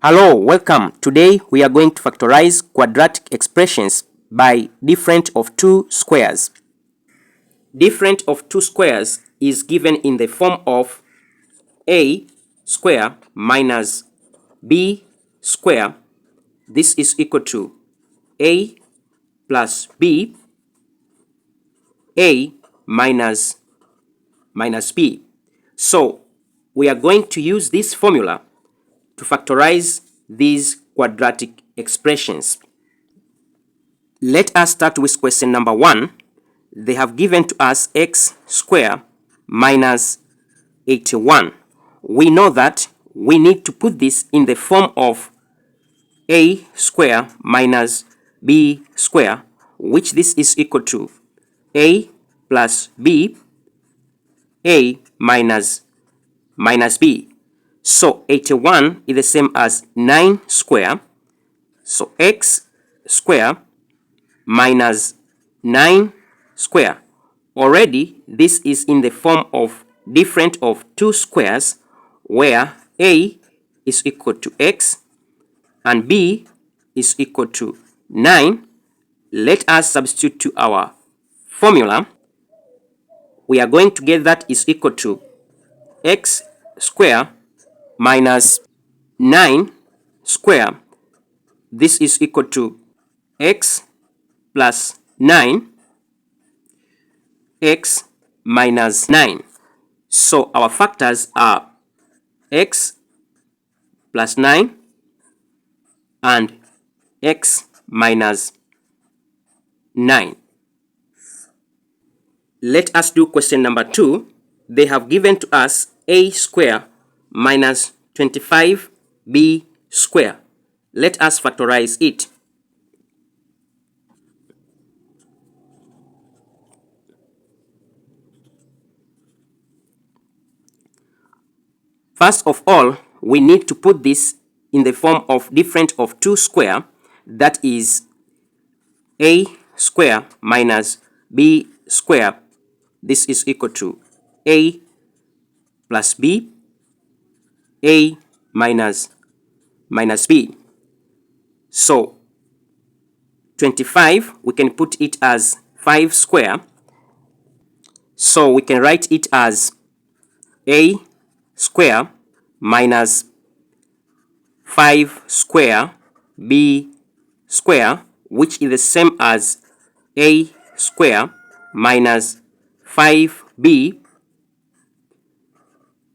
Hello, welcome. Today we are going to factorize quadratic expressions by difference of two squares. Difference of two squares is given in the form of a square minus b square. This is equal to a plus b, a minus b. So we are going to use this formula to factorize these quadratic expressions. Let us start with question number 1. They have given to us x squared minus 81. We know that we need to put this in the form of a squared minus b squared, which this is equal to a plus b, a minus b. So 81 is the same as 9 squared. So x squared minus 9 squared. Already this is in the form of difference of two squares where a is equal to x and b is equal to 9. Let us substitute to our formula. We are going to get that is equal to x squared minus 9 squared. This is equal to x plus 9, x minus 9. So our factors are x plus 9 and x minus 9. Let us do question number 2. They have given to us a squared minus 25b squared. Let us factorize it. First of all, we need to put this in the form of difference of two squares, that is a squared minus b squared. This is equal to a plus b, a minus b. So 25, we can put it as 5 squared. So we can write it as a squared minus 5 squared b squared, which is the same as a squared minus 5b,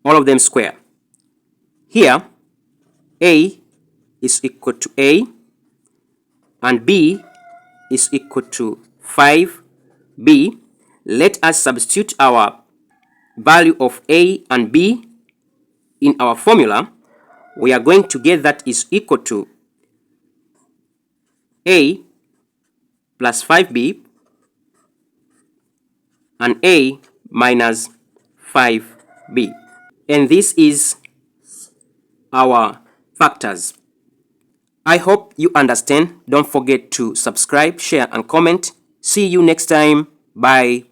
all of them square. Here a is equal to a and b is equal to 5b. Let us substitute our value of a and b in our formula. We are going to get that is equal to a plus 5b and a minus 5b. And this is our factors. I hope you understand. Don't forget to subscribe, share, and comment. See you next time. Bye.